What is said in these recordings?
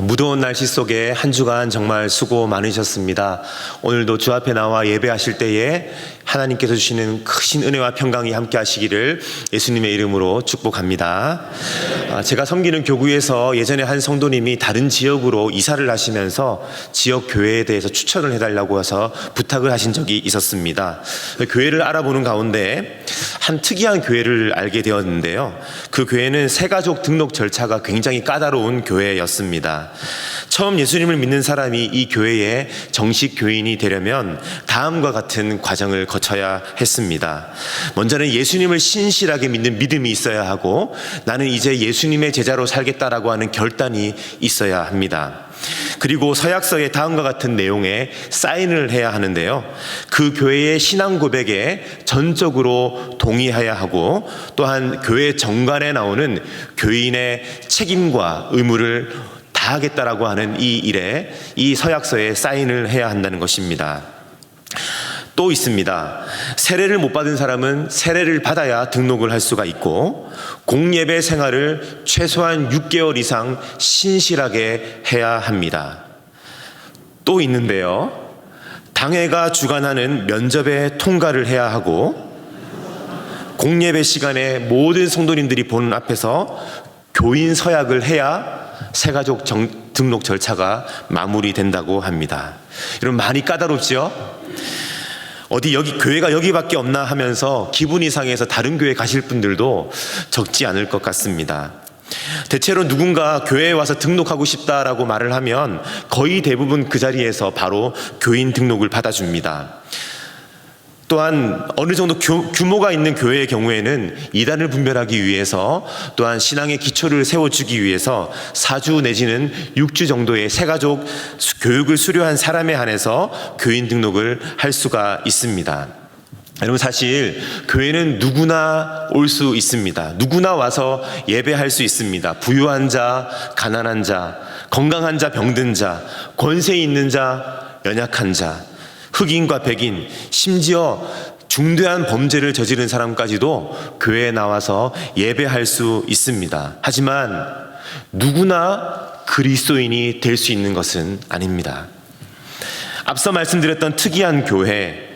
무더운 날씨 속에 한 주간 정말 수고 많으셨습니다. 오늘도 주 앞에 나와 예배하실 때에 하나님께서 주시는 크신 은혜와 평강이 함께 하시기를 예수님의 이름으로 축복합니다. 제가 섬기는 교구에서 예전에 한 성도님이 다른 지역으로 이사를 하시면서 지역 교회에 대해서 추천을 해달라고 해서 부탁을 하신 적이 있었습니다. 교회를 알아보는 가운데 한 특이한 교회를 알게 되었는데요. 그 교회는 새가족 등록 절차가 굉장히 까다로운 교회였습니다. 처음 예수님을 믿는 사람이 이 교회에 정식 교인이 되려면 다음과 같은 과정을 거쳐야 했습니다. 먼저는 예수님을 신실하게 믿는 믿음이 있어야 하고, 나는 이제 예수님의 제자로 살겠다라고 하는 결단이 있어야 합니다. 그리고 서약서에 다음과 같은 내용의 사인을 해야 하는데요. 그 교회의 신앙 고백에 전적으로 동의해야 하고, 또한 교회 정관에 나오는 교인의 책임과 의무를 다하겠다라고 하는 이 일에, 이 서약서에 사인을 해야 한다는 것입니다. 또 있습니다. 세례를 못 받은 사람은 세례를 받아야 등록을 할 수가 있고, 공예배 생활을 최소한 6개월 이상 신실하게 해야 합니다. 또 있는데요. 당회가 주관하는 면접에 통과를 해야 하고, 공예배 시간에 모든 성도님들이 보는 앞에서 교인 서약을 해야 새가족 등록 절차가 마무리된다고 합니다. 여러분, 많이 까다롭죠? 어디 교회가 여기밖에 없나 하면서 기분이 상해서 다른 교회 가실 분들도 적지 않을 것 같습니다. 대체로 누군가 교회에 와서 등록하고 싶다라고 말을 하면 거의 대부분 그 자리에서 바로 교인 등록을 받아줍니다. 또한 어느 정도 규모가 있는 교회의 경우에는 이단을 분별하기 위해서, 또한 신앙의 기초를 세워주기 위해서 4주 내지는 6주 정도의 새가족 교육을 수료한 사람에 한해서 교인 등록을 할 수가 있습니다. 여러분, 사실 교회는 누구나 올 수 있습니다. 누구나 와서 예배할 수 있습니다. 부유한 자, 가난한 자, 건강한 자, 병든 자, 권세 있는 자, 연약한 자, 흑인과 백인, 심지어 중대한 범죄를 저지른 사람까지도 교회에 나와서 예배할 수 있습니다. 하지만 누구나 그리스도인이 될 수 있는 것은 아닙니다. 앞서 말씀드렸던 특이한 교회,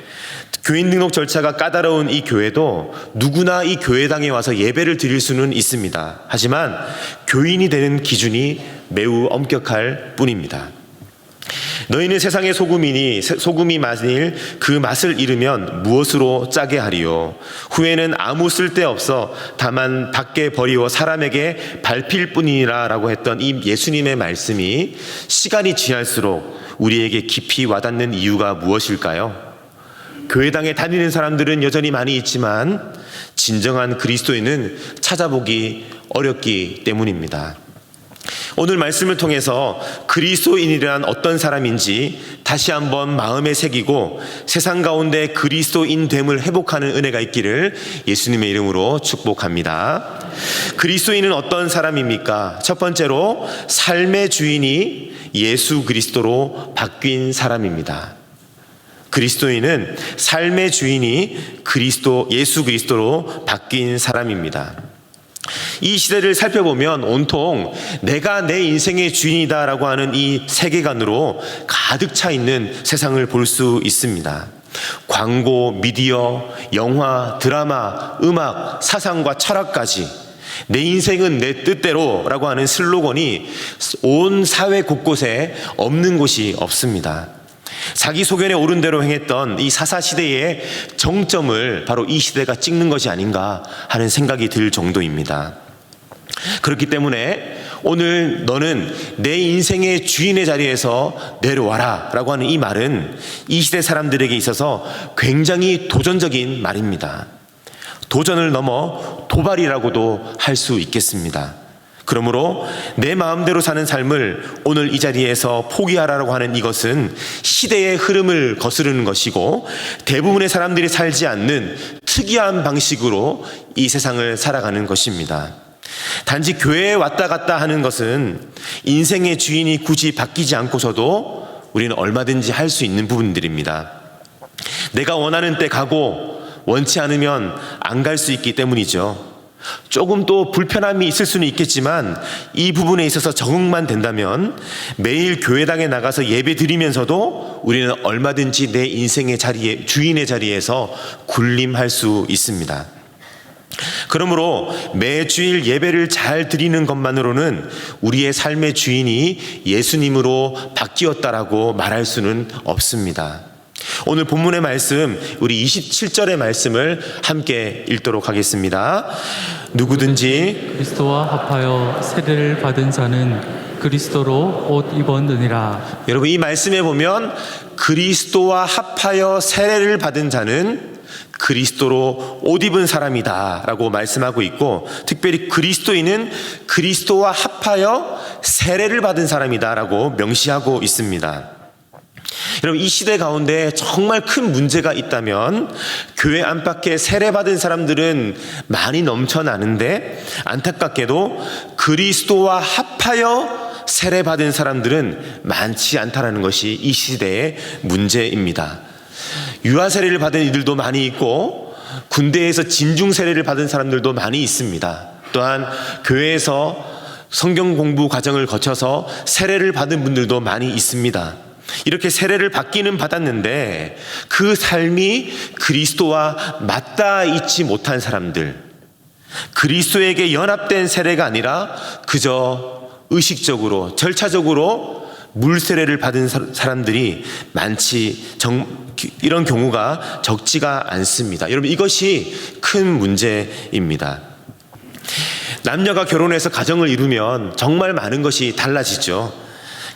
교인 등록 절차가 까다로운 이 교회도 누구나 이 교회당에 와서 예배를 드릴 수는 있습니다. 하지만 교인이 되는 기준이 매우 엄격할 뿐입니다. 너희는 세상의 소금이니 소금이 만일 그 맛을 잃으면 무엇으로 짜게 하리요? 후에는 아무 쓸데없어 다만 밖에 버리워 사람에게 밟힐 뿐이니라 라고 했던 이 예수님의 말씀이 시간이 지날수록 우리에게 깊이 와닿는 이유가 무엇일까요? 교회당에 다니는 사람들은 여전히 많이 있지만 진정한 그리스도인은 찾아보기 어렵기 때문입니다. 오늘 말씀을 통해서 그리스도인이란 어떤 사람인지 다시 한번 마음에 새기고 세상 가운데 그리스도인됨을 회복하는 은혜가 있기를 예수님의 이름으로 축복합니다. 그리스도인은 어떤 사람입니까? 첫 번째로 삶의 주인이 예수 그리스도로 바뀐 사람입니다. 그리스도인은 삶의 주인이 예수 그리스도로 바뀐 사람입니다. 이 시대를 살펴보면 온통 내가 내 인생의 주인이다라고 하는 이 세계관으로 가득 차 있는 세상을 볼 수 있습니다. 광고, 미디어, 영화, 드라마, 음악, 사상과 철학까지 내 인생은 내 뜻대로라고 하는 슬로건이 온 사회 곳곳에 없는 곳이 없습니다. 자기 소견에 오른 대로 행했던 이 사사시대의 정점을 바로 이 시대가 찍는 것이 아닌가 하는 생각이 들 정도입니다. 그렇기 때문에 오늘 너는 내 인생의 주인의 자리에서 내려와라 라고 하는 이 말은 이 시대 사람들에게 있어서 굉장히 도전적인 말입니다. 도전을 넘어 도발이라고도 할 수 있겠습니다. 그러므로 내 마음대로 사는 삶을 오늘 이 자리에서 포기하라고 하는 이것은 시대의 흐름을 거스르는 것이고, 대부분의 사람들이 살지 않는 특이한 방식으로 이 세상을 살아가는 것입니다. 단지 교회에 왔다 갔다 하는 것은 인생의 주인이 굳이 바뀌지 않고서도 우리는 얼마든지 할 수 있는 부분들입니다. 내가 원하는 때 가고 원치 않으면 안 갈 수 있기 때문이죠. 조금 또 불편함이 있을 수는 있겠지만 이 부분에 있어서 적응만 된다면 매일 교회당에 나가서 예배 드리면서도 우리는 얼마든지 내 인생의 자리에, 주인의 자리에서 군림할 수 있습니다. 그러므로 매주일 예배를 잘 드리는 것만으로는 우리의 삶의 주인이 예수님으로 바뀌었다라고 말할 수는 없습니다. 오늘 본문의 말씀, 우리 27절의 말씀을 함께 읽도록 하겠습니다. 누구든지 그리스도와 합하여 세례를 받은 자는 그리스도로 옷 입었느니라. 여러분, 이 말씀에 보면 그리스도와 합하여 세례를 받은 자는 그리스도로 옷 입은 사람이다 라고 말씀하고 있고, 특별히 그리스도인은 그리스도와 합하여 세례를 받은 사람이다 라고 명시하고 있습니다. 여러분, 이 시대 가운데 정말 큰 문제가 있다면 교회 안팎에 세례받은 사람들은 많이 넘쳐나는데 안타깝게도 그리스도와 합하여 세례받은 사람들은 많지 않다는 것이 이 시대의 문제입니다. 유아 세례를 받은 이들도 많이 있고 군대에서 진중 세례를 받은 사람들도 많이 있습니다. 또한 교회에서 성경 공부 과정을 거쳐서 세례를 받은 분들도 많이 있습니다. 이렇게 세례를 받기는 받았는데 그 삶이 그리스도와 맞닿아 있지 못한 사람들, 그리스도에게 연합된 세례가 아니라 그저 의식적으로 절차적으로 물세례를 받은 사람들이 이런 경우가 적지가 않습니다. 여러분, 이것이 큰 문제입니다. 남녀가 결혼해서 가정을 이루면 정말 많은 것이 달라지죠.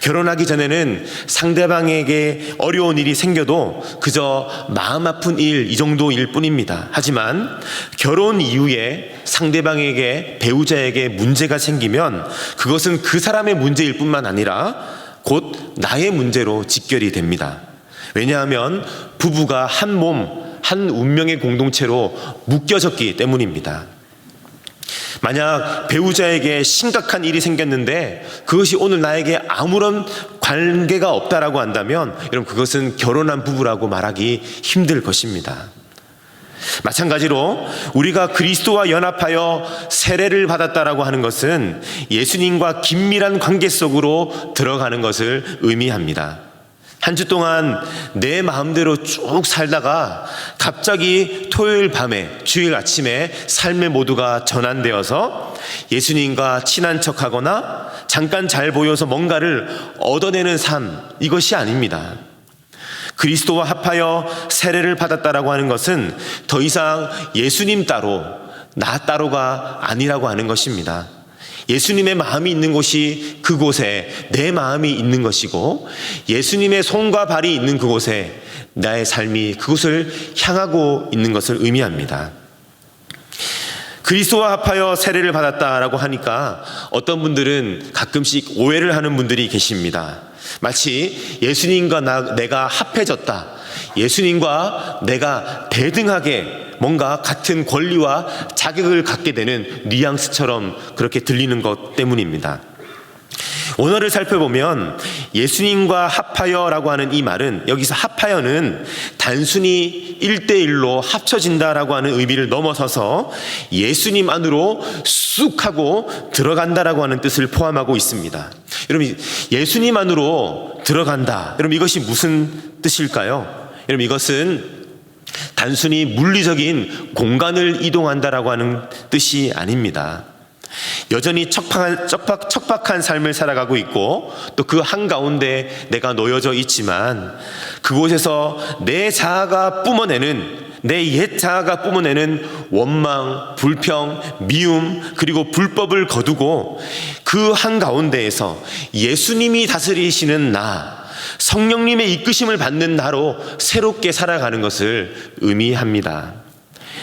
결혼하기 전에는 상대방에게 어려운 일이 생겨도 그저 마음 아픈 일, 이 정도일 뿐입니다. 하지만 결혼 이후에 상대방에게, 배우자에게 문제가 생기면 그것은 그 사람의 문제일 뿐만 아니라 곧 나의 문제로 직결이 됩니다. 왜냐하면 부부가 한 몸, 한 운명의 공동체로 묶여졌기 때문입니다. 만약 배우자에게 심각한 일이 생겼는데 그것이 오늘 나에게 아무런 관계가 없다라고 한다면 여러분, 그것은 결혼한 부부라고 말하기 힘들 것입니다. 마찬가지로 우리가 그리스도와 연합하여 세례를 받았다라고 하는 것은 예수님과 긴밀한 관계 속으로 들어가는 것을 의미합니다. 한 주 동안 내 마음대로 쭉 살다가 갑자기 토요일 밤에, 주일 아침에 삶의 모두가 전환되어서 예수님과 친한 척하거나 잠깐 잘 보여서 뭔가를 얻어내는 삶, 이것이 아닙니다. 그리스도와 합하여 세례를 받았다라고 하는 것은 더 이상 예수님 따로, 나 따로가 아니라고 하는 것입니다. 예수님의 마음이 있는 곳이 그곳에 내 마음이 있는 것이고, 예수님의 손과 발이 있는 그곳에 나의 삶이 그곳을 향하고 있는 것을 의미합니다. 그리스도와 합하여 세례를 받았다라고 하니까 어떤 분들은 가끔씩 오해를 하는 분들이 계십니다. 마치 예수님과 내가 합해졌다, 예수님과 내가 대등하게 뭔가 같은 권리와 자격을 갖게 되는 뉘앙스처럼 그렇게 들리는 것 때문입니다. 원어를 살펴보면 예수님과 합하여라고 하는 이 말은, 여기서 합하여는 단순히 1대1로 합쳐진다라고 하는 의미를 넘어서서 예수님 안으로 쑥 하고 들어간다라고 하는 뜻을 포함하고 있습니다. 여러분, 예수님 안으로 들어간다, 여러분, 이것이 무슨 뜻일까요? 여러분, 이것은 단순히 물리적인 공간을 이동한다라고 하는 뜻이 아닙니다. 여전히 척박한 삶을 살아가고 있고 또 그 한가운데 내가 놓여져 있지만 그곳에서 내 자아가 뿜어내는, 내 옛 자아가 뿜어내는 원망, 불평, 미움, 그리고 불법을 거두고 그 한가운데에서 예수님이 다스리시는 나, 성령님의 이끄심을 받는 나로 새롭게 살아가는 것을 의미합니다.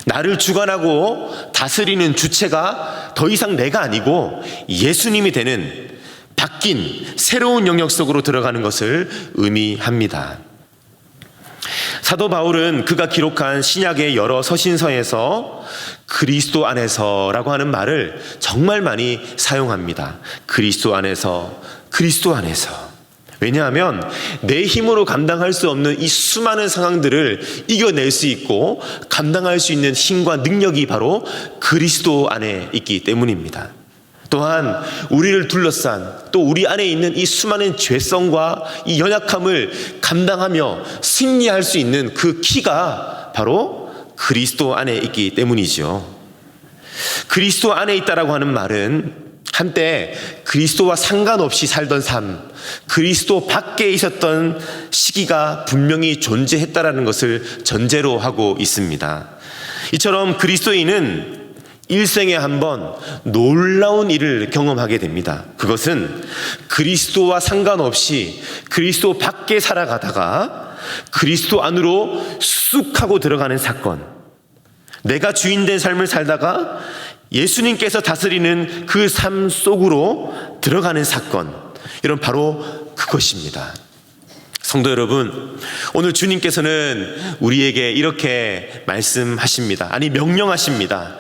나를 주관하고 다스리는 주체가 더 이상 내가 아니고 예수님이 되는 바뀐 새로운 영역 속으로 들어가는 것을 의미합니다. 사도 바울은 그가 기록한 신약의 여러 서신서에서 그리스도 안에서라고 하는 말을 정말 많이 사용합니다. 그리스도 안에서, 그리스도 안에서. 왜냐하면 내 힘으로 감당할 수 없는 이 수많은 상황들을 이겨낼 수 있고 감당할 수 있는 힘과 능력이 바로 그리스도 안에 있기 때문입니다. 또한 우리를 둘러싼 또 우리 안에 있는 이 수많은 죄성과 이 연약함을 감당하며 승리할 수 있는 그 키가 바로 그리스도 안에 있기 때문이죠. 그리스도 안에 있다라고 하는 말은 한때 그리스도와 상관없이 살던 삶, 그리스도 밖에 있었던 시기가 분명히 존재했다라는 것을 전제로 하고 있습니다. 이처럼 그리스도인은 일생에 한 번 놀라운 일을 경험하게 됩니다. 그것은 그리스도와 상관없이 그리스도 밖에 살아가다가 그리스도 안으로 쑥 하고 들어가는 사건, 내가 주인된 삶을 살다가 예수님께서 다스리는 그 삶 속으로 들어가는 사건, 이런 바로 그것입니다. 성도 여러분, 오늘 주님께서는 우리에게 이렇게 말씀하십니다. 아니, 명령하십니다.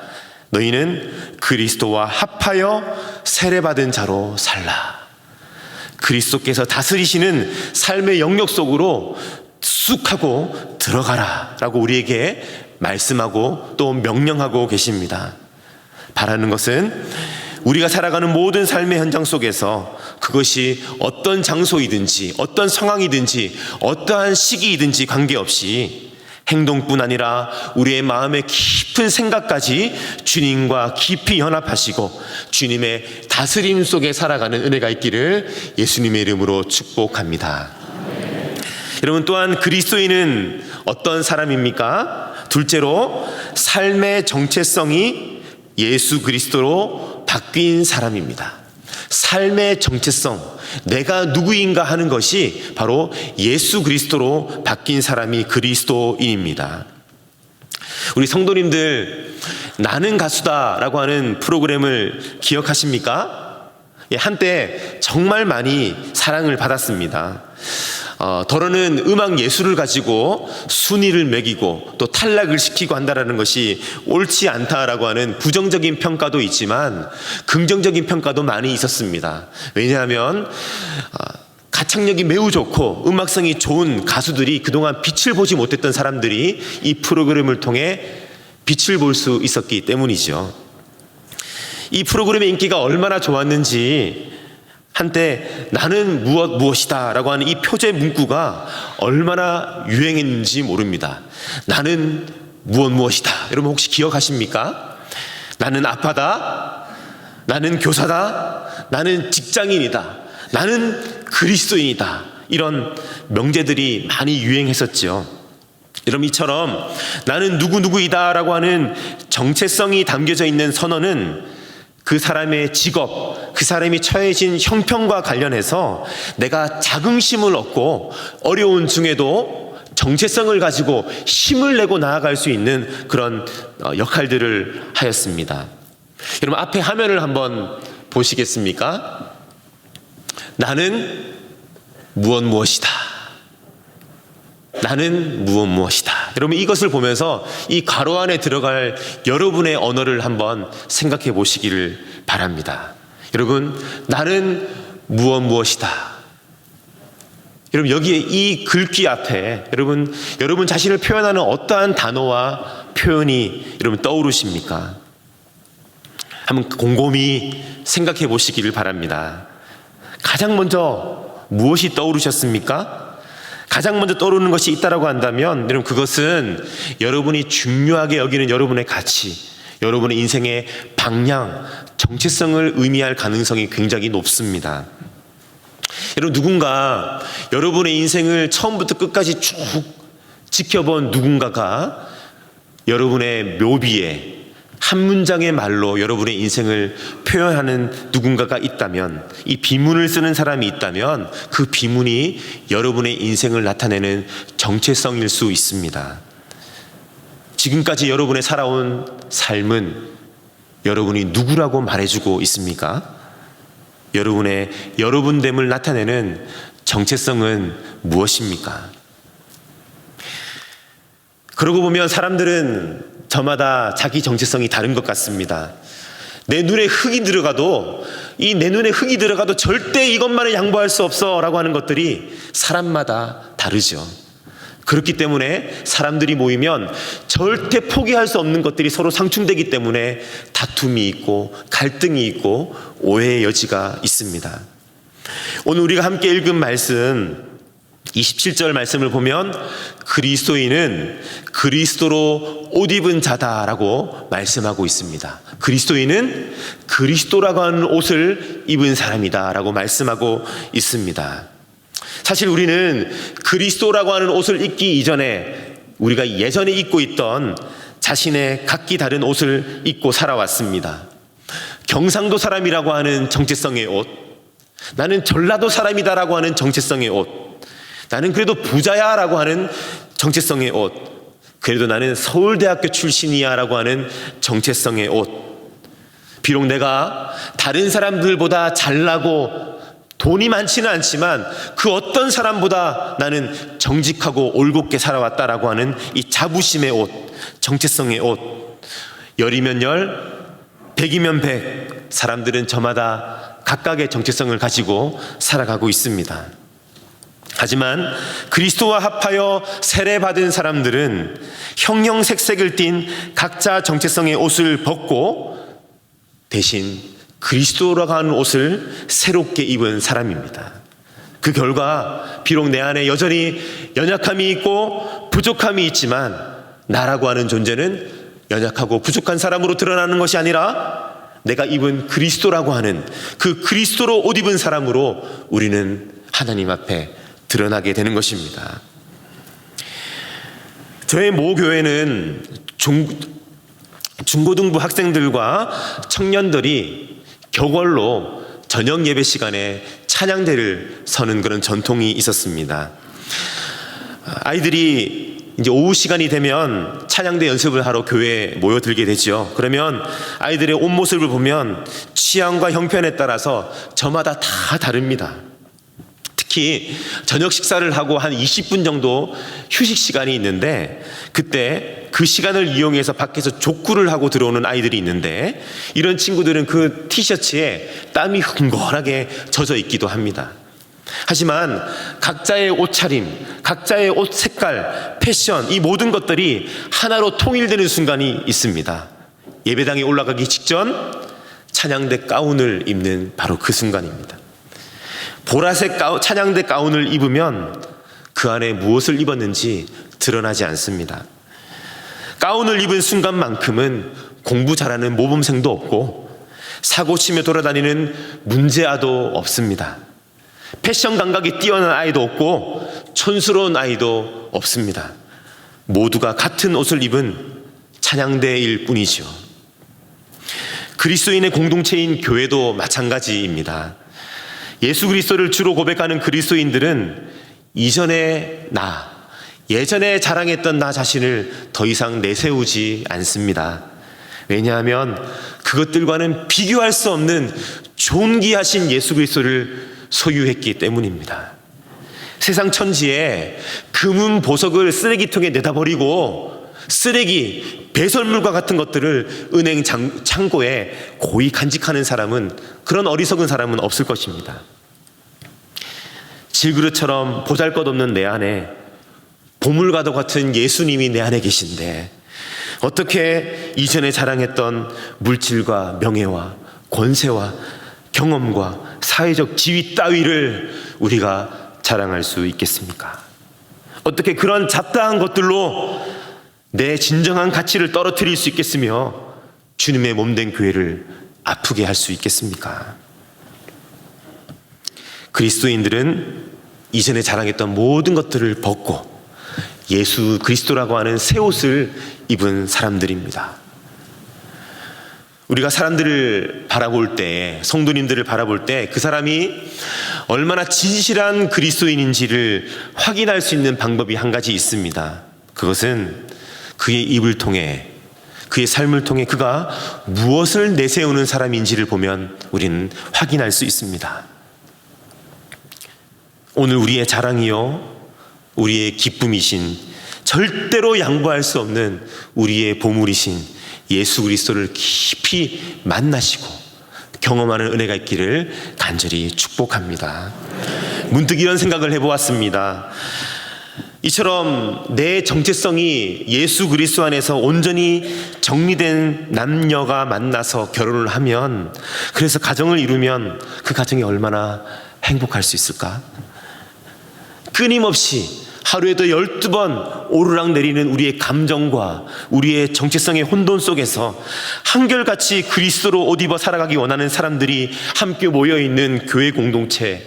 너희는 그리스도와 합하여 세례받은 자로 살라. 그리스도께서 다스리시는 삶의 영역 속으로 쑥 하고 들어가라 라고 우리에게 말씀하고 또 명령하고 계십니다. 바라는 것은 우리가 살아가는 모든 삶의 현장 속에서 그것이 어떤 장소이든지 어떤 상황이든지 어떠한 시기이든지 관계없이 행동뿐 아니라 우리의 마음의 깊은 생각까지 주님과 깊이 연합하시고 주님의 다스림 속에 살아가는 은혜가 있기를 예수님의 이름으로 축복합니다. 여러분, 또한 그리스도인은 어떤 사람입니까? 둘째로 삶의 정체성이 예수 그리스도로 바뀐 사람입니다. 삶의 정체성, 내가 누구인가 하는 것이 바로 예수 그리스도로 바뀐 사람이 그리스도인입니다. 우리 성도님들, 나는 가수다라고 하는 프로그램을 기억하십니까? 한때 정말 많이 사랑을 받았습니다. 더러는 음악 예술을 가지고 순위를 매기고 또 탈락을 시키고 한다는 것이 옳지 않다라고 하는 부정적인 평가도 있지만 긍정적인 평가도 많이 있었습니다. 왜냐하면 가창력이 매우 좋고 음악성이 좋은 가수들이 그동안 빛을 보지 못했던 사람들이 이 프로그램을 통해 빛을 볼 수 있었기 때문이죠. 이 프로그램의 인기가 얼마나 좋았는지 한때 나는 무엇이다 라고 하는 이 표제 문구가 얼마나 유행했는지 모릅니다. 나는 무엇이다. 여러분 혹시 기억하십니까? 나는 아빠다. 나는 교사다. 나는 직장인이다. 나는 그리스도인이다. 이런 명제들이 많이 유행했었죠. 여러분, 이처럼 나는 누구이다 라고 하는 정체성이 담겨져 있는 선언은 그 사람의 직업, 그 사람이 처해진 형편과 관련해서 내가 자긍심을 얻고 어려운 중에도 정체성을 가지고 힘을 내고 나아갈 수 있는 그런 역할들을 하였습니다. 여러분, 앞에 화면을 한번 보시겠습니까? 나는 무엇이다. 나는 무엇이다. 여러분, 이것을 보면서 이 괄호 안에 들어갈 여러분의 언어를 한번 생각해 보시기를 바랍니다. 여러분, 나는 무엇이다. 여러분, 여기에 이 글귀 앞에 여러분 자신을 표현하는 어떠한 단어와 표현이 여러분 떠오르십니까? 한번 곰곰이 생각해 보시기를 바랍니다. 가장 먼저 무엇이 떠오르셨습니까? 가장 먼저 떠오르는 것이 있다라고 한다면 여러분, 그것은 여러분이 중요하게 여기는 여러분의 가치, 여러분의 인생의 방향, 정체성을 의미할 가능성이 굉장히 높습니다. 여러분, 누군가 여러분의 인생을 처음부터 끝까지 쭉 지켜본 누군가가 여러분의 묘비에 한 문장의 말로 여러분의 인생을 표현하는 누군가가 있다면, 이 비문을 쓰는 사람이 있다면 그 비문이 여러분의 인생을 나타내는 정체성일 수 있습니다. 지금까지 여러분의 살아온 삶은 여러분이 누구라고 말해주고 있습니까? 여러분의 여러분됨을 나타내는 정체성은 무엇입니까? 그러고 보면 사람들은 저마다 자기 정체성이 다른 것 같습니다. 내 눈에 흙이 들어가도 내 눈에 흙이 들어가도 절대 이것만은 양보할 수 없어 라고 하는 것들이 사람마다 다르죠. 그렇기 때문에 사람들이 모이면 절대 포기할 수 없는 것들이 서로 상충되기 때문에 다툼이 있고 갈등이 있고 오해의 여지가 있습니다. 오늘 우리가 함께 읽은 말씀 27절 말씀을 보면 그리스도인은 그리스도로 옷 입은 자다라고 말씀하고 있습니다. 그리스도인은 그리스도라고 하는 옷을 입은 사람이다라고 말씀하고 있습니다. 사실 우리는 그리스도라고 하는 옷을 입기 이전에 우리가 예전에 입고 있던 자신의 각기 다른 옷을 입고 살아왔습니다. 경상도 사람이라고 하는 정체성의 옷, 나는 전라도 사람이다라고 하는 정체성의 옷, 나는 그래도 부자야 라고 하는 정체성의 옷, 그래도 나는 서울대학교 출신이야 라고 하는 정체성의 옷. 비록 내가 다른 사람들보다 잘나고 돈이 많지는 않지만 그 어떤 사람보다 나는 정직하고 올곧게 살아왔다라고 하는 이 자부심의 옷, 정체성의 옷. 열이면 열, 백이면 백, 사람들은 저마다 각각의 정체성을 가지고 살아가고 있습니다. 하지만 그리스도와 합하여 세례받은 사람들은 형형색색을 띤 각자 정체성의 옷을 벗고 대신 그리스도라고 하는 옷을 새롭게 입은 사람입니다. 그 결과 비록 내 안에 여전히 연약함이 있고 부족함이 있지만 나라고 하는 존재는 연약하고 부족한 사람으로 드러나는 것이 아니라 내가 입은 그리스도라고 하는 그 그리스도로 옷 입은 사람으로 우리는 하나님 앞에 드러나게 되는 것입니다. 저희 모교회는 중고등부 학생들과 청년들이 교걸로 저녁 예배 시간에 찬양대를 서는 그런 전통이 있었습니다. 아이들이 이제 오후 시간이 되면 찬양대 연습을 하러 교회에 모여들게 되죠. 그러면 아이들의 옷 모습을 보면 취향과 형편에 따라서 저마다 다 다릅니다. 특히 저녁 식사를 하고 한 20분 정도 휴식 시간이 있는데 그때 그 시간을 이용해서 밖에서 족구를 하고 들어오는 아이들이 있는데 이런 친구들은 그 티셔츠에 땀이 흥건하게 젖어 있기도 합니다. 하지만 각자의 옷차림, 각자의 옷 색깔, 패션 이 모든 것들이 하나로 통일되는 순간이 있습니다. 예배당에 올라가기 직전 찬양대 가운을 입는 바로 그 순간입니다. 보라색 찬양대 가운을 입으면 그 안에 무엇을 입었는지 드러나지 않습니다. 가운을 입은 순간만큼은 공부 잘하는 모범생도 없고 사고치며 돌아다니는 문제아도 없습니다. 패션 감각이 뛰어난 아이도 없고 촌스러운 아이도 없습니다. 모두가 같은 옷을 입은 찬양대일 뿐이죠. 그리스도인의 공동체인 교회도 마찬가지입니다. 예수 그리스도를 주로 고백하는 그리스도인들은 이전의 나, 예전에 자랑했던 나 자신을 더 이상 내세우지 않습니다. 왜냐하면 그것들과는 비교할 수 없는 존귀하신 예수 그리스도를 소유했기 때문입니다. 세상 천지에 금은 보석을 쓰레기통에 내다버리고 쓰레기, 배설물과 같은 것들을 은행 창고에 고이 간직하는 사람은, 그런 어리석은 사람은 없을 것입니다. 질그릇처럼 보잘것없는 내 안에 보물과도 같은 예수님이 내 안에 계신데 어떻게 이전에 자랑했던 물질과 명예와 권세와 경험과 사회적 지위 따위를 우리가 자랑할 수 있겠습니까? 어떻게 그런 잡다한 것들로 내 진정한 가치를 떨어뜨릴 수 있겠으며 주님의 몸된 교회를 아프게 할 수 있겠습니까? 그리스도인들은 이전에 자랑했던 모든 것들을 벗고 예수 그리스도라고 하는 새 옷을 입은 사람들입니다. 우리가 사람들을 바라볼 때, 성도님들을 바라볼 때 그 사람이 얼마나 진실한 그리스도인인지를 확인할 수 있는 방법이 한 가지 있습니다. 그것은 그의 입을 통해, 그의 삶을 통해 그가 무엇을 내세우는 사람인지를 보면 우리는 확인할 수 있습니다. 오늘 우리의 자랑이요, 우리의 기쁨이신, 절대로 양보할 수 없는 우리의 보물이신 예수 그리스도를 깊이 만나시고 경험하는 은혜가 있기를 간절히 축복합니다. 문득 이런 생각을 해보았습니다. 이처럼 내 정체성이 예수 그리스도 안에서 온전히 정리된 남녀가 만나서 결혼을 하면, 그래서 가정을 이루면 그 가정이 얼마나 행복할 수 있을까? 끊임없이 하루에도 12번 오르락내리는 우리의 감정과 우리의 정체성의 혼돈 속에서 한결같이 그리스도로 옷 입어 살아가기 원하는 사람들이 함께 모여있는 교회 공동체,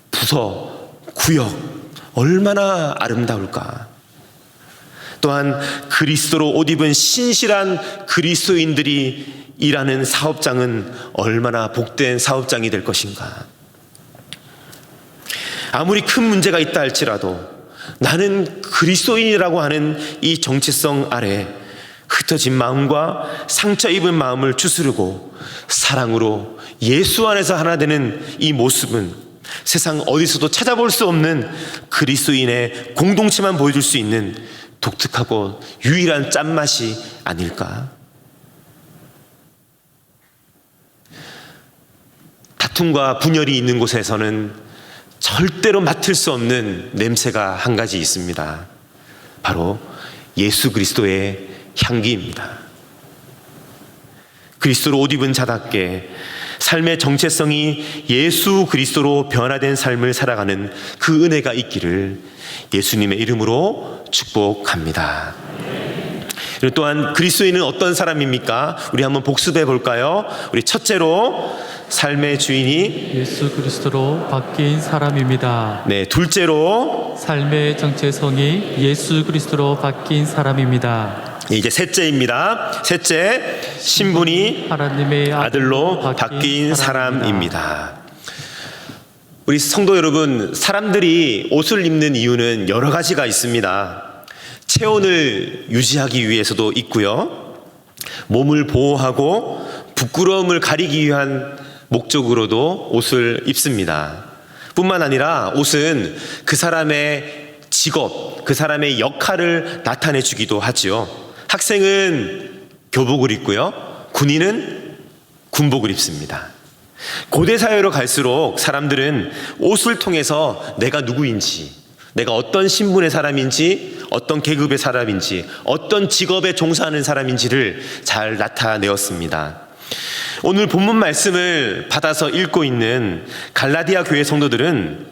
부서, 구역, 얼마나 아름다울까? 또한 그리스도로 옷 입은 신실한 그리스도인들이 일하는 사업장은 얼마나 복된 사업장이 될 것인가? 아무리 큰 문제가 있다 할지라도 나는 그리스도인이라고 하는 이 정체성 아래 흩어진 마음과 상처 입은 마음을 추스르고 사랑으로 예수 안에서 하나 되는 이 모습은 세상 어디서도 찾아볼 수 없는 그리스도인의 공동체만 보여줄 수 있는 독특하고 유일한 짠맛이 아닐까? 다툼과 분열이 있는 곳에서는 절대로 맡을 수 없는 냄새가 한 가지 있습니다. 바로 예수 그리스도의 향기입니다. 그리스도로 옷 입은 자답게 삶의 정체성이 예수 그리스도로 변화된 삶을 살아가는 그 은혜가 있기를 예수님의 이름으로 축복합니다. 또한 그리스도인은 어떤 사람입니까? 우리 한번 복습해 볼까요? 우리 첫째로 삶의 주인이 예수 그리스도로 바뀐 사람입니다. 네, 둘째로 삶의 정체성이 예수 그리스도로 바뀐 사람입니다. 이제 셋째입니다. 셋째, 신분이 하나님의 아들로 바뀐 사람입니다. 우리 성도 여러분, 사람들이 옷을 입는 이유는 여러 가지가 있습니다. 체온을 유지하기 위해서도 있고요, 몸을 보호하고 부끄러움을 가리기 위한 목적으로도 옷을 입습니다. 뿐만 아니라 옷은 그 사람의 직업, 그 사람의 역할을 나타내 주기도 하죠. 학생은 교복을 입고요, 군인은 군복을 입습니다. 고대 사회로 갈수록 사람들은 옷을 통해서 내가 누구인지, 내가 어떤 신분의 사람인지, 어떤 계급의 사람인지, 어떤 직업에 종사하는 사람인지를 잘 나타내었습니다. 오늘 본문 말씀을 받아서 읽고 있는 갈라디아 교회 성도들은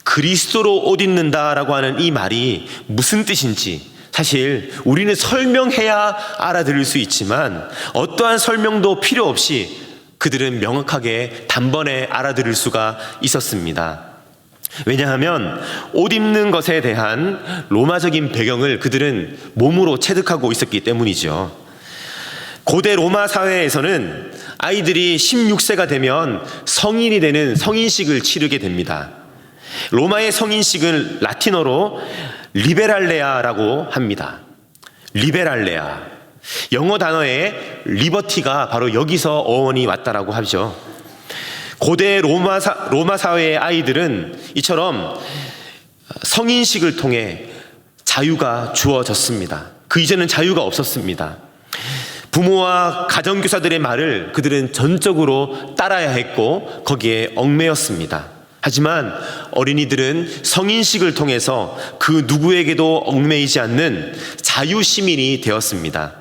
그리스도로 옷 입는다라고 하는 이 말이 무슨 뜻인지 사실 우리는 설명해야 알아들을 수 있지만 어떠한 설명도 필요 없이 그들은 명확하게 단번에 알아들을 수가 있었습니다. 왜냐하면 옷 입는 것에 대한 로마적인 배경을 그들은 몸으로 체득하고 있었기 때문이죠. 고대 로마 사회에서는 아이들이 16세가 되면 성인이 되는 성인식을 치르게 됩니다. 로마의 성인식은 라틴어로 리베랄레아라고 합니다. 리베랄레아, 영어 단어의 리버티가 바로 여기서 어원이 왔다라고 하죠. 고대 로마 사회의 아이들은 이처럼 성인식을 통해 자유가 주어졌습니다. 그 이전엔 자유가 없었습니다. 부모와 가정교사들의 말을 그들은 전적으로 따라야 했고 거기에 얽매였습니다. 하지만 어린이들은 성인식을 통해서 그 누구에게도 얽매이지 않는 자유시민이 되었습니다.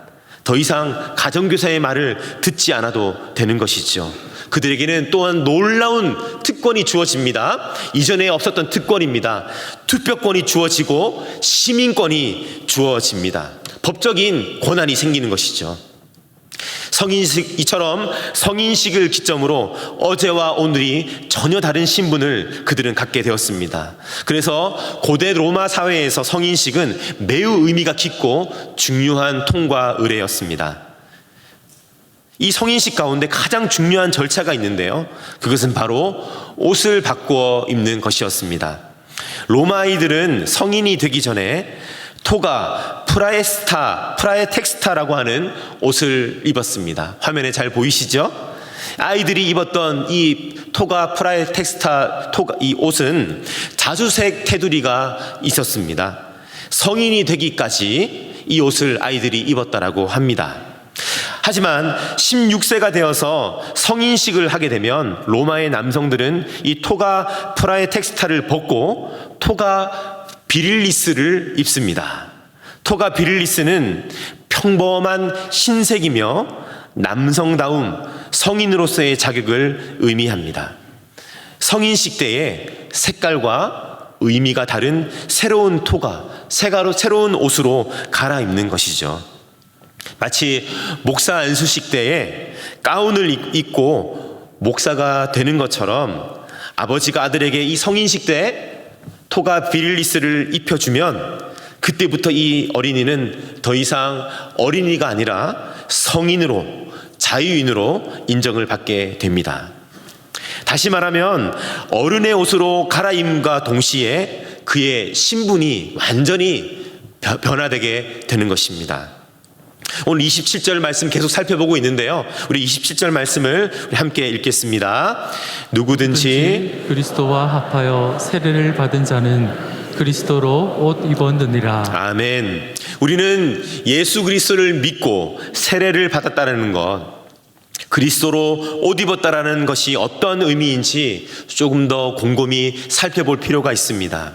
더 이상 가정교사의 말을 듣지 않아도 되는 것이죠. 그들에게는 또한 놀라운 특권이 주어집니다. 이전에 없었던 특권입니다. 투표권이 주어지고 시민권이 주어집니다. 법적인 권한이 생기는 것이죠. 이처럼 성인식을 기점으로 어제와 오늘이 전혀 다른 신분을 그들은 갖게 되었습니다. 그래서 고대 로마 사회에서 성인식은 매우 의미가 깊고 중요한 통과 의례였습니다. 이 성인식 가운데 가장 중요한 절차가 있는데요, 그것은 바로 옷을 바꾸어 입는 것이었습니다. 로마 아이들은 성인이 되기 전에 토가 프라에텍스타라고 하는 옷을 입었습니다. 화면에 잘 보이시죠? 아이들이 입었던 이 토가 프라에텍스타 이 옷은 자주색 테두리가 있었습니다. 성인이 되기까지 이 옷을 아이들이 입었다라고 합니다. 하지만 16세가 되어서 성인식을 하게 되면 로마의 남성들은 이 토가 프라의 텍스타를 벗고 토가 비릴리스를 입습니다. 토가 비릴리스는 평범한 신색이며 남성다움, 성인으로서의 자격을 의미합니다. 성인식 때에 색깔과 의미가 다른 새로운 토가, 새로운 옷으로 갈아입는 것이죠. 마치 목사 안수식 때에 가운을 입고 목사가 되는 것처럼 아버지가 아들에게 이 성인식 때 토가 비릴리스를 입혀주면 그때부터 이 어린이는 더 이상 어린이가 아니라 성인으로, 자유인으로 인정을 받게 됩니다. 다시 말하면 어른의 옷으로 갈아입음과 동시에 그의 신분이 완전히 변화되게 되는 것입니다. 오늘 27절 말씀 계속 살펴보고 있는데요. 우리 27절 말씀을 함께 읽겠습니다. 누구든지 그리스도와 합하여 세례를 받은 자는 그리스도로 옷 입었느니라. 아멘. 우리는 예수 그리스도를 믿고 세례를 받았다는 것, 그리스도로 옷 입었다라는 것이 어떤 의미인지 조금 더 곰곰이 살펴볼 필요가 있습니다.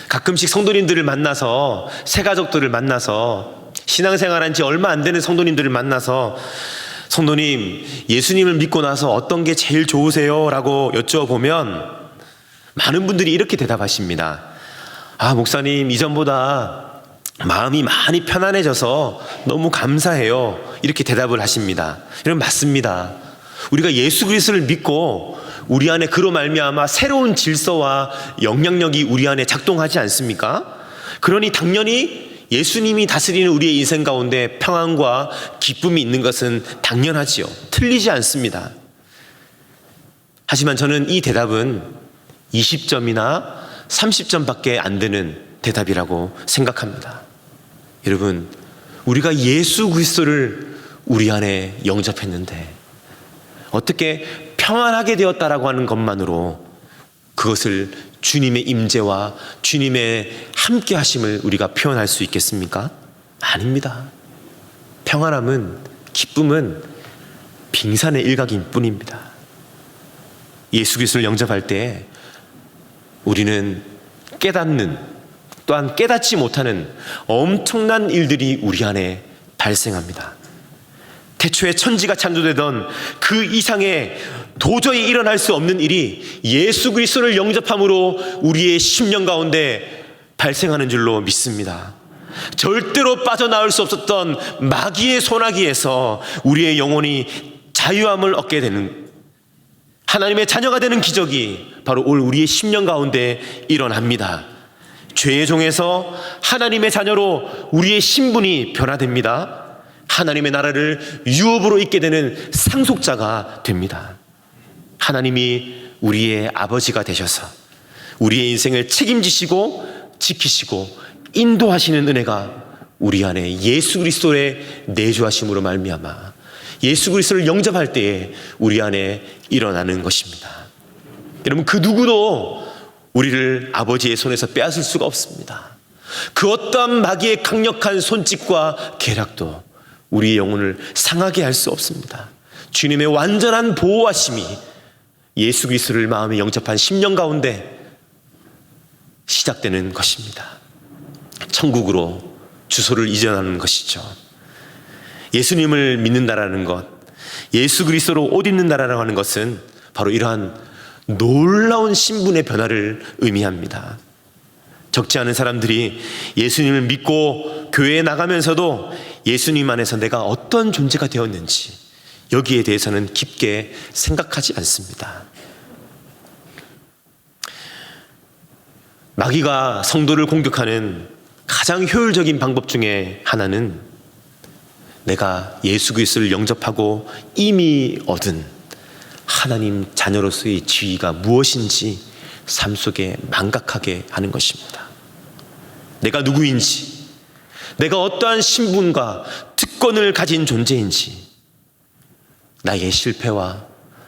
가끔씩 성도님들을 만나서, 새가족들을 만나서, 신앙생활한 지 얼마 안 되는 성도님들을 만나서 성도님, 예수님을 믿고 나서 어떤 게 제일 좋으세요? 라고 여쭤보면 많은 분들이 이렇게 대답하십니다. 아, 목사님, 이전보다 마음이 많이 편안해져서 너무 감사해요. 이렇게 대답을 하십니다. 여러분, 맞습니다. 우리가 예수 그리스도를 믿고 우리 안에 그로 말미암아 새로운 질서와 영향력이 우리 안에 작동하지 않습니까? 그러니 당연히 예수님이 다스리는 우리의 인생 가운데 평안과 기쁨이 있는 것은 당연하지요. 틀리지 않습니다. 하지만 저는 이 대답은 20점이나 30점밖에 안 되는 대답이라고 생각합니다. 여러분, 우리가 예수 그리스도를 우리 안에 영접했는데 어떻게 평안하게 되었다라고 하는 것만으로 그것을 주님의 임재와 주님의 함께 하심을 우리가 표현할 수 있겠습니까? 아닙니다. 평안함은, 기쁨은 빙산의 일각일 뿐입니다. 예수 그리스도를 영접할 때 우리는 깨닫는, 또한 깨닫지 못하는 엄청난 일들이 우리 안에 발생합니다. 태초에 천지가 창조되던 그 이상의 도저히 일어날 수 없는 일이 예수 그리스도를 영접함으로 우리의 심령 가운데 발생하는 줄로 믿습니다. 절대로 빠져나올 수 없었던 마귀의 소나기에서 우리의 영혼이 자유함을 얻게 되는, 하나님의 자녀가 되는 기적이 바로 오늘 우리의 심령 가운데 일어납니다. 죄의 종에서 하나님의 자녀로 우리의 신분이 변화됩니다. 하나님의 나라를 유업으로 잇게 되는 상속자가 됩니다. 하나님이 우리의 아버지가 되셔서 우리의 인생을 책임지시고 지키시고 인도하시는 은혜가 우리 안에 예수 그리스도의 내주하심으로 말미암아 예수 그리스도를 영접할 때에 우리 안에 일어나는 것입니다. 여러분, 그 누구도 우리를 아버지의 손에서 빼앗을 수가 없습니다. 그 어떠한 마귀의 강력한 손짓과 계략도 우리의 영혼을 상하게 할 수 없습니다. 주님의 완전한 보호하심이 예수 그리스도를 마음에 영접한 심령 가운데 시작되는 것입니다. 천국으로 주소를 이전하는 것이죠. 예수님을 믿는다라는 것, 예수 그리스도로 옷 입는다라고 하는 것은 바로 이러한 놀라운 신분의 변화를 의미합니다. 적지 않은 사람들이 예수님을 믿고 교회에 나가면서도 예수님 안에서 내가 어떤 존재가 되었는지 여기에 대해서는 깊게 생각하지 않습니다. 마귀가 성도를 공격하는 가장 효율적인 방법 중에 하나는 내가 예수 그리스도를 영접하고 이미 얻은 하나님 자녀로서의 지위가 무엇인지 삶 속에 망각하게 하는 것입니다. 내가 누구인지, 내가 어떠한 신분과 특권을 가진 존재인지, 나의 실패와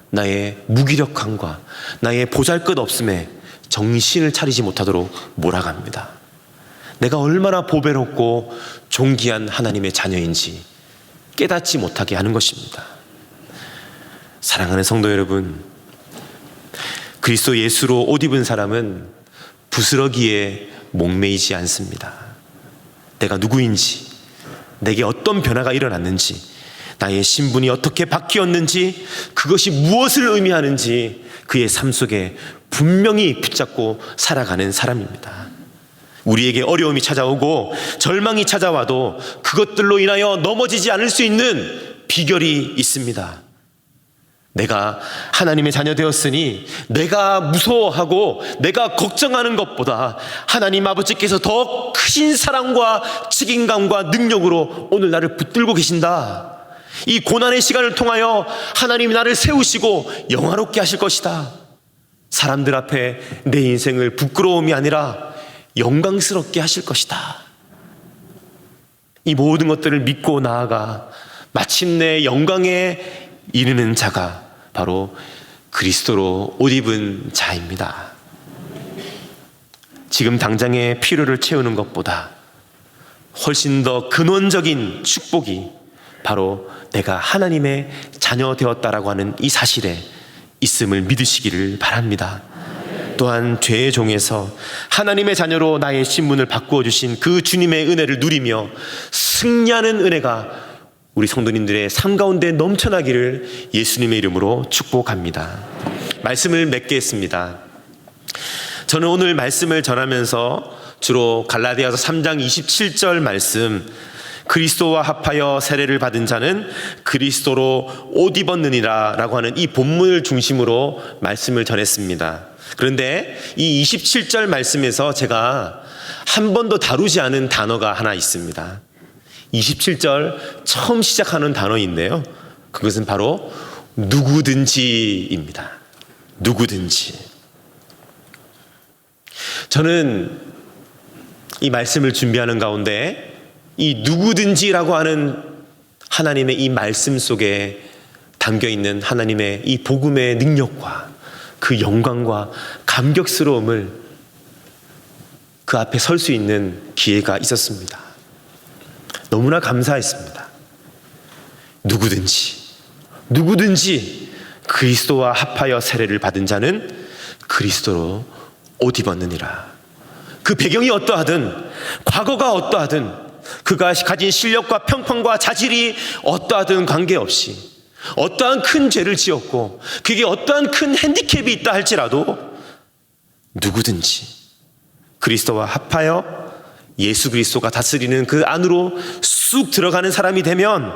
나의 무기력함과 나의 보잘것없음에 정신을 차리지 못하도록 몰아갑니다. 내가 얼마나 보배롭고 존귀한 하나님의 자녀인지 깨닫지 못하게 하는 것입니다. 사랑하는 성도 여러분, 그리스도 예수로 옷 입은 사람은 부스러기에 목매이지 않습니다. 내가 누구인지, 내게 어떤 변화가 일어났는지, 나의 신분이 어떻게 바뀌었는지, 그것이 무엇을 의미하는지 그의 삶 속에 분명히 붙잡고 살아가는 사람입니다. 우리에게 어려움이 찾아오고 절망이 찾아와도 그것들로 인하여 넘어지지 않을 수 있는 비결이 있습니다. 내가 하나님의 자녀 되었으니 내가 무서워하고 내가 걱정하는 것보다 하나님 아버지께서 더 크신 사랑과 책임감과 능력으로 오늘 나를 붙들고 계신다. 이 고난의 시간을 통하여 하나님이 나를 세우시고 영화롭게 하실 것이다. 사람들 앞에 내 인생을 부끄러움이 아니라 영광스럽게 하실 것이다. 이 모든 것들을 믿고 나아가 마침내 영광에 이르는 자가 바로 그리스도로 옷 입은 자입니다. 지금 당장의 필요를 채우는 것보다 훨씬 더 근원적인 축복이 바로 내가 하나님의 자녀 되었다라고 하는 이 사실에 있음을 믿으시기를 바랍니다. 또한 죄의 종에서 하나님의 자녀로 나의 신분을 바꾸어 주신 그 주님의 은혜를 누리며 승리하는 은혜가 우리 성도님들의 삶 가운데 넘쳐나기를 예수님의 이름으로 축복합니다. 말씀을 맺게 했습니다. 저는 오늘 말씀을 전하면서 주로 갈라디아서 3장 27절 말씀, 그리스도와 합하여 세례를 받은 자는 그리스도로 옷 입었느니라 라고 하는 이 본문을 중심으로 말씀을 전했습니다. 그런데 이 27절 말씀에서 제가 한 번도 다루지 않은 단어가 하나 있습니다. 27절 처음 시작하는 단어인데요, 그것은 바로 누구든지입니다. 누구든지. 저는 이 말씀을 준비하는 가운데 이 누구든지라고 하는 하나님의 이 말씀 속에 담겨있는 하나님의 이 복음의 능력과 그 영광과 감격스러움을 그 앞에 설 수 있는 기회가 있었습니다. 너무나 감사했습니다. 누구든지 그리스도와 합하여 세례를 받은 자는 그리스도로 옷 입었느니라. 그 배경이 어떠하든, 과거가 어떠하든, 그가 가진 실력과 평판과 자질이 어떠하든 관계없이, 어떠한 큰 죄를 지었고 그게 어떠한 큰 핸디캡이 있다 할지라도 누구든지 그리스도와 합하여 예수 그리스도가 다스리는 그 안으로 쑥 들어가는 사람이 되면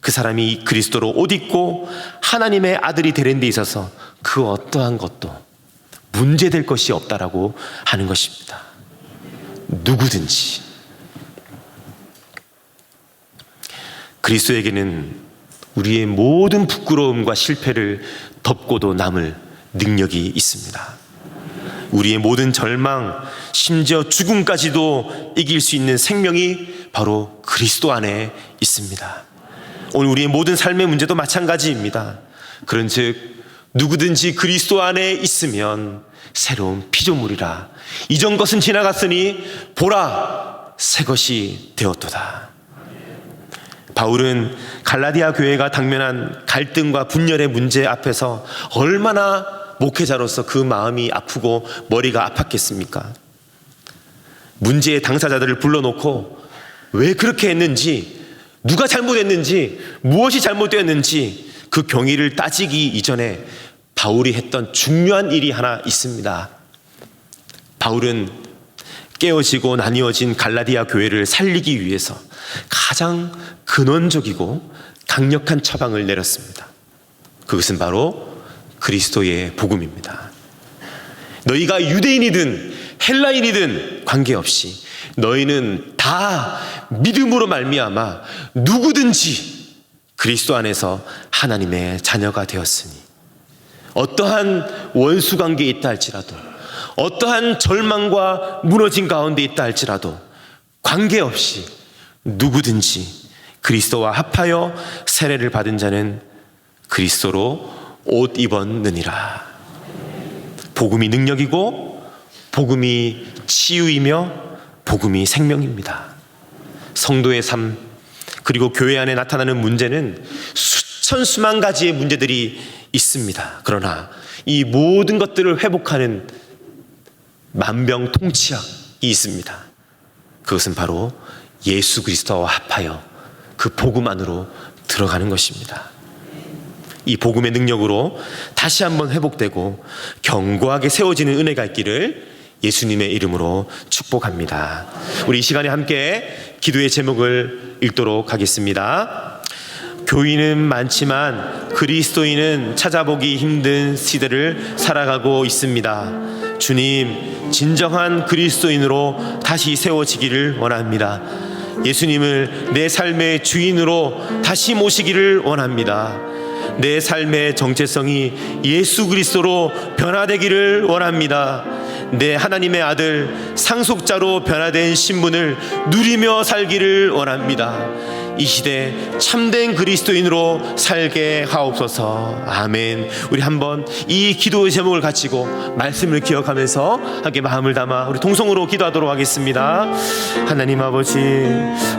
그 사람이 그리스도로 옷 입고 하나님의 아들이 되는 데 있어서 그 어떠한 것도 문제될 것이 없다라고 하는 것입니다. 누구든지. 그리스도에게는 우리의 모든 부끄러움과 실패를 덮고도 남을 능력이 있습니다. 우리의 모든 절망, 심지어 죽음까지도 이길 수 있는 생명이 바로 그리스도 안에 있습니다. 오늘 우리의 모든 삶의 문제도 마찬가지입니다. 그런즉 누구든지 그리스도 안에 있으면 새로운 피조물이라. 이전 것은 지나갔으니 보라, 새 것이 되었도다. 바울은 갈라디아 교회가 당면한 갈등과 분열의 문제 앞에서 얼마나 목회자로서 그 마음이 아프고 머리가 아팠겠습니까? 문제의 당사자들을 불러놓고 왜 그렇게 했는지, 누가 잘못했는지, 무엇이 잘못되었는지 그 경위를 따지기 이전에 바울이 했던 중요한 일이 하나 있습니다. 바울은 깨어지고 나뉘어진 갈라디아 교회를 살리기 위해서 가장 근원적이고 강력한 처방을 내렸습니다. 그것은 바로 그리스도의 복음입니다. 너희가 유대인이든 헬라인이든 관계없이 너희는 다 믿음으로 말미암아 누구든지 그리스도 안에서 하나님의 자녀가 되었으니, 어떠한 원수 관계에 있다 할지라도, 어떠한 절망과 무너진 가운데 있다 할지라도 관계없이 누구든지 그리스도와 합하여 세례를 받은 자는 그리스도로 옷 입었느니라. 복음이 능력이고 복음이 치유이며 복음이 생명입니다. 성도의 삶, 그리고 교회 안에 나타나는 문제는 수천 수만 가지의 문제들이 있습니다. 그러나 이 모든 것들을 회복하는 만병통치약이 있습니다. 그것은 바로 예수 그리스도와 합하여 그 복음 안으로 들어가는 것입니다. 이 복음의 능력으로 다시 한번 회복되고 견고하게 세워지는 은혜가 있기를 예수님의 이름으로 축복합니다. 우리 이 시간에 함께 기도의 제목을 읽도록 하겠습니다. 교인은 많지만 그리스도인은 찾아보기 힘든 시대를 살아가고 있습니다. 주님, 진정한 그리스도인으로 다시 세워지기를 원합니다. 예수님을 내 삶의 주인으로 다시 모시기를 원합니다. 내 삶의 정체성이 예수 그리스도로 변화되기를 원합니다. 내 하나님의 아들 상속자로 변화된 신분을 누리며 살기를 원합니다. 이 시대 참된 그리스도인으로 살게 하옵소서. 아멘. 우리 한번 이 기도의 제목을 가지고 말씀을 기억하면서 함께 마음을 담아 우리 동성으로 기도하도록 하겠습니다. 하나님 아버지,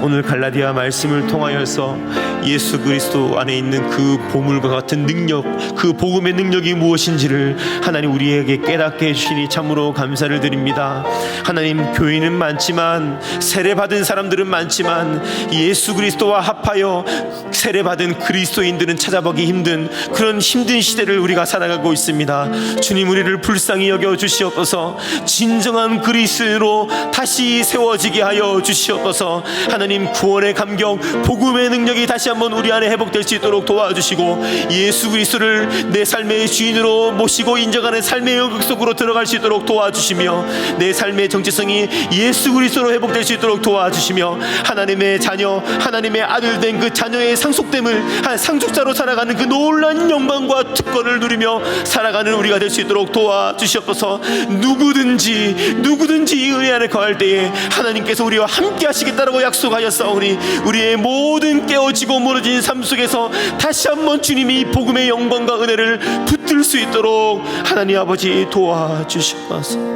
오늘 갈라디아 말씀을 통하여서 예수 그리스도 안에 있는 그 보물과 같은 능력, 그 복음의 능력이 무엇인지를 하나님 우리에게 깨닫게 해주시니 참으로 감사를 드립니다. 하나님, 교인은 많지만, 세례받은 사람들은 많지만 예수 그리스도와 합하여 세례받은 그리스도인들은 찾아보기 힘든 그런 힘든 시대를 우리가 살아가고 있습니다. 주님, 우리를 불쌍히 여겨 주시옵소서. 진정한 그리스도로 다시 세워지게 하여 주시옵소서. 하나님, 구원의 감격, 복음의 능력이 다시 한번 우리 안에 회복될 수 있도록 도와주시고, 예수 그리스도를 내 삶의 주인으로 모시고 인정하는 삶의 영역 속으로 들어갈 수 있도록 도와주시며, 내 삶의 정체성이 예수 그리스도로 회복될 수 있도록 도와주시며, 하나님의 자녀, 하나님의 아들 된 그 자녀의 상속됨을 한 상속자로 살아가는 그 놀라운 영광과 특권을 누리며 살아가는 우리가 될 수 있도록 도와주시옵소서. 누구든지 이 은혜 안에 거할 때에 하나님께서 우리와 함께 하시겠다라고 약속하셨사오니, 우리의 모든 깨어지고 무너진 삶 속에서 다시 한번 주님이 복음의 영광과 은혜를 붙들 수 있도록 하나님 아버지 도와주시옵소서.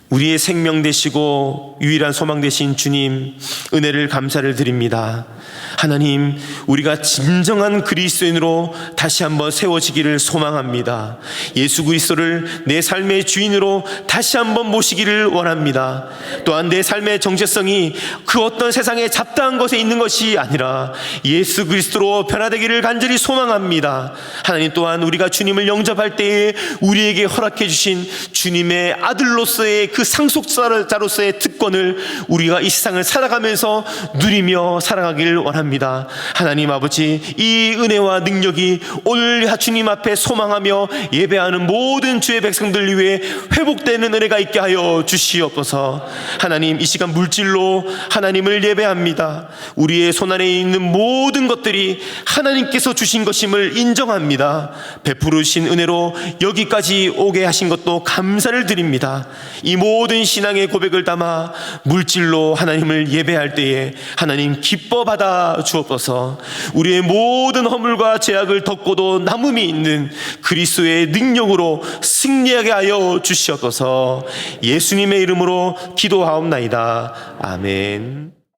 우리의 생명 되시고 유일한 소망 되신 주님, 은혜를 감사를 드립니다. 하나님, 우리가 진정한 그리스도인으로 다시 한번 세워지기를 소망합니다. 예수 그리스도를 내 삶의 주인으로 다시 한번 모시기를 원합니다. 또한 내 삶의 정체성이 그 어떤 세상에 잡다한 것에 있는 것이 아니라 예수 그리스도로 변화되기를 간절히 소망합니다. 하나님, 또한 우리가 주님을 영접할 때에 우리에게 허락해 주신 주님의 아들로서의 그 상속자로서의 특권을 우리가 이 세상을 살아가면서 누리며 살아가기를 원합니다. 하나님 아버지, 이 은혜와 능력이 오늘 주님 앞에 소망하며 예배하는 모든 주의 백성들 위해 회복되는 은혜가 있게 하여 주시옵소서. 하나님, 이 시간 물질로 하나님을 예배합니다. 우리의 손안에 있는 모든 것들이 하나님께서 주신 것임을 인정합니다. 베푸르신 은혜로 여기까지 오게 하신 것도 감사를 드립니다. 이 모든 신앙의 고백을 담아 물질로 하나님을 예배할 때에 하나님 기뻐 받아 주옵소서. 우리의 모든 허물과 죄악을 덮고도 남음이 있는 그리스도의 능력으로 승리하게 하여 주시옵소서. 예수님의 이름으로 기도하옵나이다. 아멘.